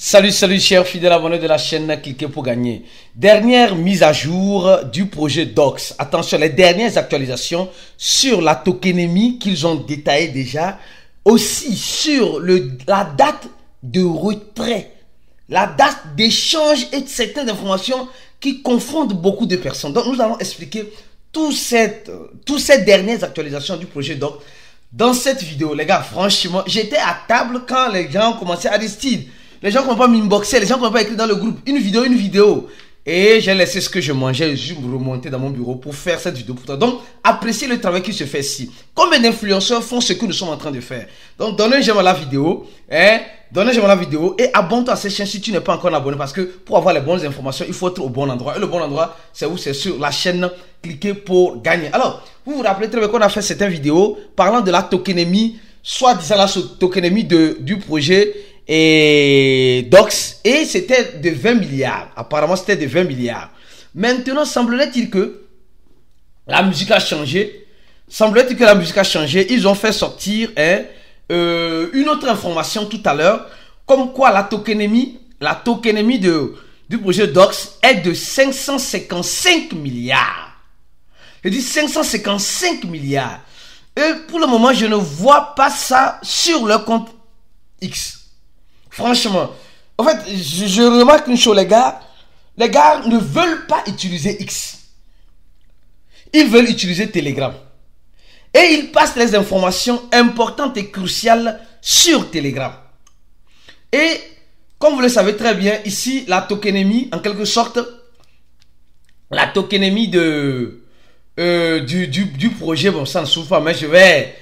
Salut chers fidèles abonnés de la chaîne Cliquez pour gagner. Dernière mise à jour du projet Dox. Attention, les dernières actualisations sur la tokenémie qu'ils ont détaillé déjà. Aussi sur la date de retrait, la date d'échange et certaines informations qui confondent beaucoup de personnes. Donc nous allons expliquer toutes ces dernières actualisations du projet Dox dans cette vidéo. Les gars, franchement, j'étais à table quand les gens ont commencé à décider. Les gens ne m'ont pas m'inboxer, les gens ne m'ont pas écrit dans le groupe une vidéo. Et j'ai laissé ce que je mangeais, je me remontais dans mon bureau pour faire cette vidéo pour toi. Donc, appréciez le travail qui se fait ici. Combien d'influenceurs font ce que nous sommes en train de faire? Donc, donnez un j'aime à la vidéo, et abonne-toi à cette chaîne si tu n'es pas encore abonné. Parce que pour avoir les bonnes informations, il faut être au bon endroit. Et le bon endroit, c'est où? C'est sur la chaîne Cliquez pour gagner. Alors, vous vous rappelez très bien qu'on a fait cette vidéo parlant de la tokenémie, soit disant la tokenémie du projet et Dox, et c'était de 20 milliards. Apparemment, c'était de 20 milliards. Maintenant, semblerait-il que la musique a changé. Ils ont fait sortir une autre information tout à l'heure, comme quoi la tokenémie du projet Dox est de 555 milliards. Je dis 555 milliards. Et pour le moment, je ne vois pas ça sur leur compte X. Franchement, en fait, je remarque une chose, les gars ne veulent pas utiliser X. Ils veulent utiliser Telegram. Et ils passent les informations importantes et cruciales sur Telegram. Et, comme vous le savez très bien, ici, la tokenémie, en quelque sorte, la tokenémie du projet, bon, ça ne s'ouvre pas, mais je vais...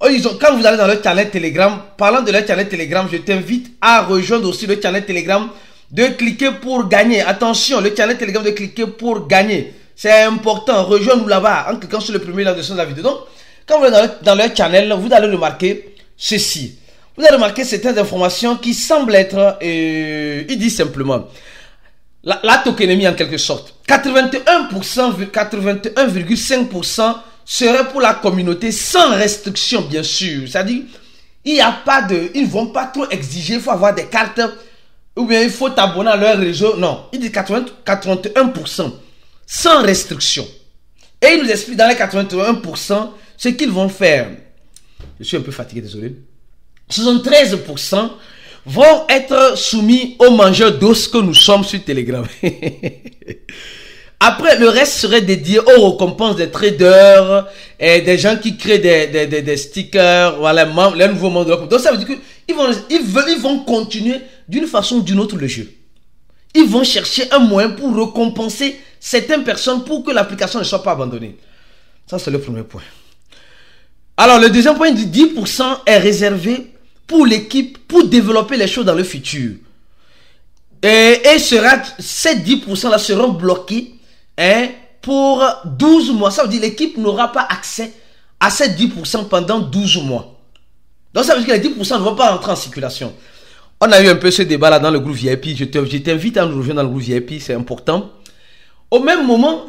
Quand vous allez dans leur channel Telegram, parlant de leur channel Telegram, je t'invite à rejoindre aussi le channel Telegram de Cliquer pour gagner. Attention, le channel Telegram de Cliquer pour gagner. C'est important, rejoins-nous là-bas en cliquant sur le premier lien de la vidéo. Donc, quand vous allez dans leur channel, vous allez remarquer ceci. Vous allez remarquer certaines informations qui semblent être, il dit simplement, la tokenémie en quelque sorte. 81,5% serait pour la communauté sans restriction, bien sûr. C'est-à-dire, il n'y a pas de... Ils ne vont pas trop exiger, il faut avoir des cartes, ou bien il faut t'abonner à leur réseau. Non, il dit 81% sans restriction. Et il nous explique dans les 81% ce qu'ils vont faire. Je suis un peu fatigué, désolé. 73% vont être soumis aux mangeurs d'os que nous sommes sur Telegram. Après, le reste serait dédié aux récompenses des traders et des gens qui créent des stickers, voilà, les nouveaux membres de leur groupe. Donc, ça veut dire qu'ils vont continuer d'une façon ou d'une autre le jeu. Ils vont chercher un moyen pour récompenser certaines personnes pour que l'application ne soit pas abandonnée. Ça, c'est le premier point. Alors, le deuxième point, dit 10% est réservé pour l'équipe pour développer les choses dans le futur. Et ces 10% là seront bloqués pour 12 mois. Ça veut dire que l'équipe n'aura pas accès à ces 10% pendant 12 mois. Donc ça veut dire que les 10% ne vont pas rentrer en circulation. On a eu un peu ce débat là dans le groupe VIP. Je t'invite à nous rejoindre dans le groupe VIP, c'est important. Au même moment,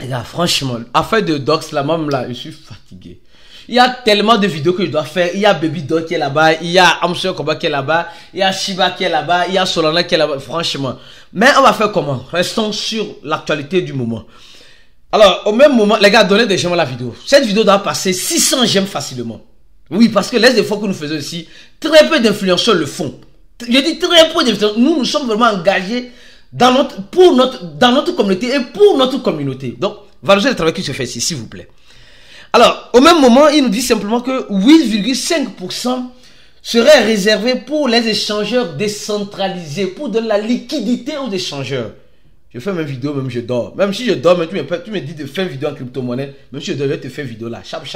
les gars, franchement, affaire de Dox, là, même là, je suis fatigué. Il y a tellement de vidéos que je dois faire. Il y a Baby Dog qui est là-bas. Il y a Amsher Koba qui est là-bas. Il y a Shiba qui est là-bas. Il y a Solana qui est là-bas. Franchement. Mais on va faire comment? Restons sur l'actualité du moment. Alors, au même moment, les gars, donnez des j'aime à la vidéo. Cette vidéo doit passer 600 j'aime facilement. Oui, parce que les efforts que nous faisons ici, très peu d'influenceurs le font. Je dis très peu d'influenceurs. Nous sommes vraiment engagés dans notre communauté et pour notre communauté. Donc, valorisez le travail qui se fait ici, s'il vous plaît. Alors, au même moment, il nous dit simplement que 8,5% serait réservé pour les échangeurs décentralisés, pour de la liquidité aux échangeurs. Je fais mes vidéos, même je dors. Même si je dors, même tu me dis de faire une vidéo en crypto-monnaie, même si je devais te faire une vidéo là, chap.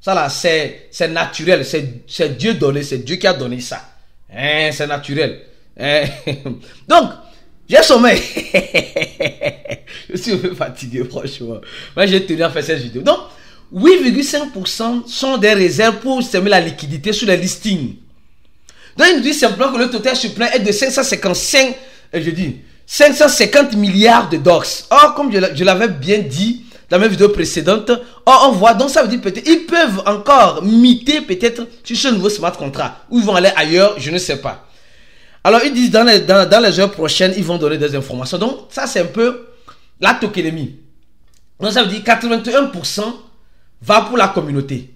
Ça là, c'est naturel, c'est Dieu donné, c'est Dieu qui a donné ça. C'est naturel. Donc, j'ai sommeil. Je suis un peu fatigué, franchement. Moi, j'ai tenu à faire cette vidéo. Donc, 8,5% sont des réserves pour semer la liquidité sur les listings. Donc, il nous dit simplement que le total suppléant est de 550 milliards de Dox. Or, comme je l'avais bien dit dans mes vidéos précédentes, on voit, donc ça veut dire peut-être, ils peuvent encore miter peut-être sur ce nouveau smart contract. Ou ils vont aller ailleurs, je ne sais pas. Alors, ils disent dans les heures prochaines, ils vont donner des informations. Donc, ça, c'est un peu la tokenémie. Donc, ça veut dire 81% va pour la communauté.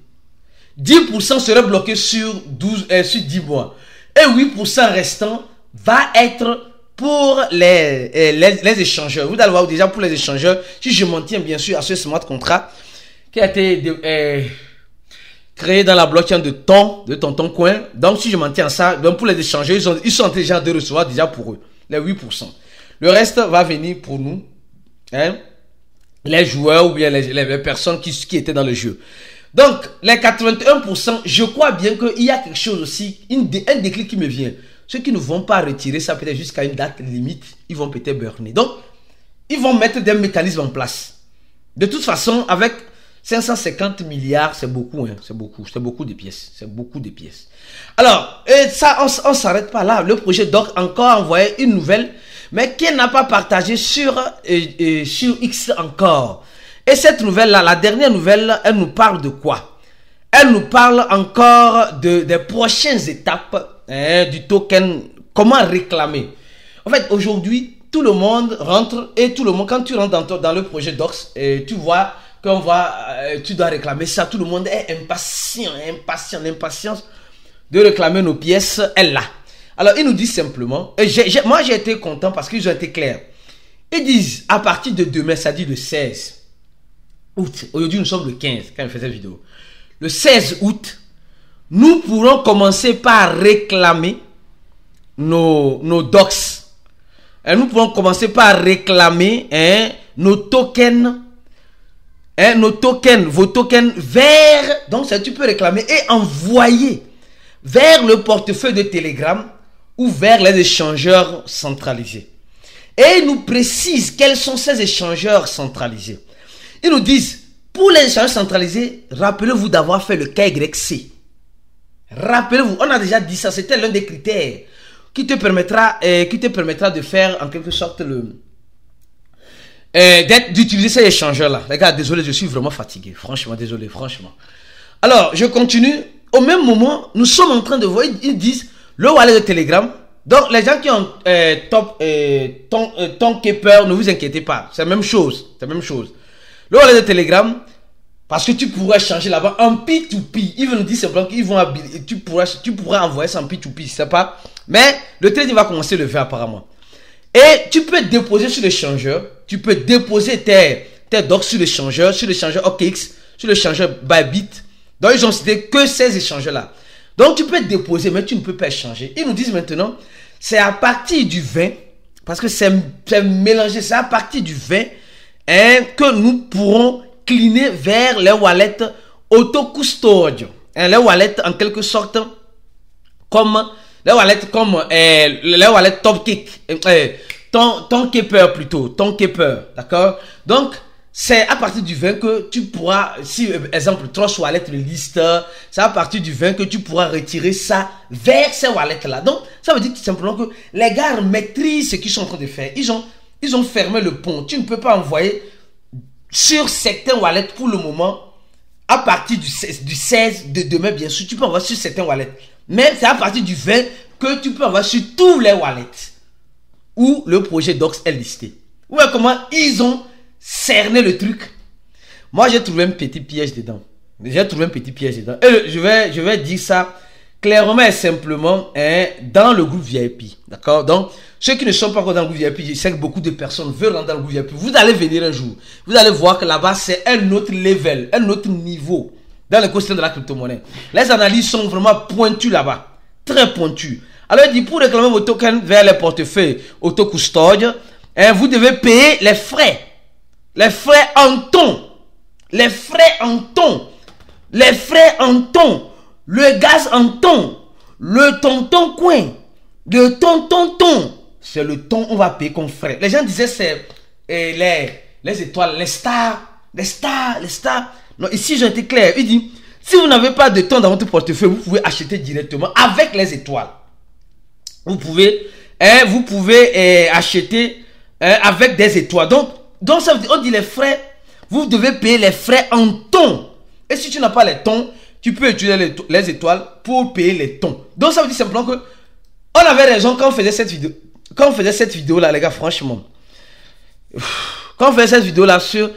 10% serait bloqué sur 10 mois. Et 8% restant va être pour les échangeurs. Vous allez voir déjà pour les échangeurs, si je m'en tiens bien sûr à ce smart contract qui a été créé dans la blockchain de Tonton Coin. Donc si je m'en tiens à ça, donc pour les échangeurs, ils sont déjà de recevoir déjà pour eux, les 8%. Le reste va venir pour nous, hein, les joueurs ou bien les personnes qui étaient dans le jeu. Donc, les 81%, je crois bien qu'il y a quelque chose aussi, un déclic qui me vient. Ceux qui ne vont pas retirer ça peut-être jusqu'à une date limite, ils vont peut-être burner. Donc, ils vont mettre des mécanismes en place. De toute façon, avec 550 milliards, c'est beaucoup, hein, c'est beaucoup de pièces. C'est beaucoup de pièces. Alors, ça, on ne s'arrête pas là. Le projet DOC encore envoyé une nouvelle, mais qui n'a pas partagé sur X encore. Et cette nouvelle-là, la dernière nouvelle, elle nous parle de quoi? Elle nous parle encore des prochaines étapes du token. Comment réclamer? En fait, aujourd'hui, tout le monde rentre et tout le monde, quand tu rentres dans le projet DOX, tu vois tu dois réclamer ça. Tout le monde est l'impatience de réclamer nos pièces est là. Alors, ils nous disent simplement, moi j'ai été content parce qu'ils ont été clairs. Ils disent, à partir de demain, ça dit le 16 août, aujourd'hui nous sommes le 15 quand je fais cette vidéo, le 16 août, nous pourrons commencer par réclamer nos docs. Nous pourrons commencer par réclamer nos tokens, vos tokens vers, donc ça tu peux réclamer et envoyer vers le portefeuille de Telegram ou vers les échangeurs centralisés. Et ils nous précisent quels sont ces échangeurs centralisés. Ils nous disent, pour les échangeurs centralisés, rappelez-vous d'avoir fait le KYC. Rappelez-vous, on a déjà dit ça, c'était l'un des critères qui te permettra de faire en quelque sorte d'utiliser ces échangeurs-là. Les gars, désolé, je suis vraiment fatigué. Franchement, désolé, franchement. Alors, je continue. Au même moment, nous sommes en train de voir, ils disent, le wallet de Telegram. Donc, les gens qui ont Tonkeeper, ne vous inquiétez pas. C'est la même chose. C'est la même chose. Le wallet de Telegram, parce que tu pourrais changer là-bas en P2P. Ils vont nous dire simplement qu'ils vont tu pourras envoyer ça en P2P, je sais pas. Mais le trading va commencer le 20 apparemment. Et tu peux déposer sur l'échangeur. Tu peux déposer tes docs sur l'échangeur OKX, sur l'échangeur Bybit. Donc, ils ont cité que ces échangeurs-là. Donc, tu peux déposer, mais tu ne peux pas échanger. Ils nous disent maintenant, c'est à partir du 20, parce que c'est mélangé, c'est à partir du 20 que nous pourrons cleaner vers les wallets auto-custodial. Les wallets en quelque sorte comme les wallets Tonkeeper plutôt. Tonkeeper, d'accord? Donc, c'est à partir du 20 que tu pourras, si exemple Trust Wallet liste, c'est à partir du 20 que tu pourras retirer ça vers ces wallets-là. Donc, ça veut dire tout simplement que les gars maîtrisent ce qu'ils sont en train de faire. Ils ont fermé le pont. Tu ne peux pas envoyer sur certains wallets pour le moment. À partir du 16 de demain, bien sûr, tu peux envoyer sur certains wallets. Mais c'est à partir du 20 que tu peux envoyer sur tous les wallets où le projet Docs est listé. Ouais, comment ils ont cerné le truc. Moi, j'ai trouvé un petit piège dedans. Et je vais dire ça clairement et simplement dans le groupe VIP. D'accord? Donc, ceux qui ne sont pas encore dans le groupe VIP, je sais que beaucoup de personnes veulent rentrer dans le groupe VIP. Vous allez venir un jour. Vous allez voir que là-bas, c'est un autre level, un autre niveau dans l'écosystème de la crypto-monnaie. Les analyses sont vraiment pointues là-bas. Très pointues. Alors, il dit, pour réclamer vos tokens vers les portefeuilles auto-custode, vous devez payer les frais. Les frais en ton. Les frais en ton. Les frais en ton. Le gaz en ton. Le tonton coin. Le ton. C'est le ton, on va payer comme frais. Les gens disaient c'est les étoiles, les stars. Non, ici j'ai été clair. Il dit, si vous n'avez pas de ton dans votre portefeuille, vous pouvez acheter directement avec les étoiles. Vous pouvez acheter avec des étoiles. Donc ça veut dire, on dit les frais, vous devez payer les frais en tons. Et si tu n'as pas les tons, tu peux utiliser les étoiles pour payer les tons. Donc ça veut dire simplement que On avait raison quand on faisait cette vidéo. Quand on faisait cette vidéo là, les gars, franchement. Quand on faisait cette vidéo là sur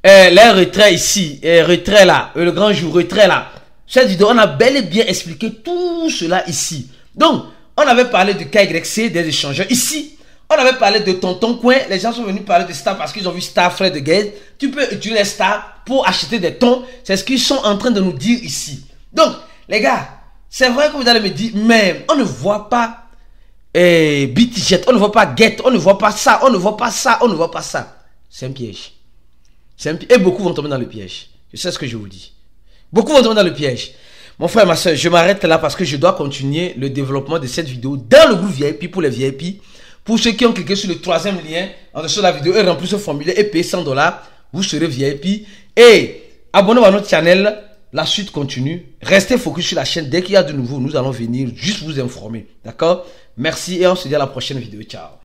les retraits ici, retrait là, le grand jour, retrait là. Cette vidéo, on a bel et bien expliqué tout cela ici. Donc, on avait parlé de KYC, des échangeurs. Ici, on avait parlé de Tonton Coin. Les gens sont venus parler de Star parce qu'ils ont vu Star, frère de Gaze. Tu peux utiliser Star pour acheter des tons. C'est ce qu'ils sont en train de nous dire ici. Donc, les gars, c'est vrai que vous allez me dire, mais on ne voit pas BitJet, on ne voit pas Get, on ne voit pas ça, on ne voit pas ça, on ne voit pas ça. C'est un piège. Et beaucoup vont tomber dans le piège. Je sais ce que je vous dis. Beaucoup vont tomber dans le piège. Mon frère, ma soeur, je m'arrête là parce que je dois continuer le développement de cette vidéo dans le groupe VIP pour les VIP. Pour ceux qui ont cliqué sur le troisième lien en dessous de la vidéo et rempli ce formulaire et payé $100, vous serez VIP. Et abonnez-vous à notre channel. La suite continue. Restez focus sur la chaîne. Dès qu'il y a de nouveau, nous allons venir juste vous informer. D'accord? Merci et on se dit à la prochaine vidéo. Ciao.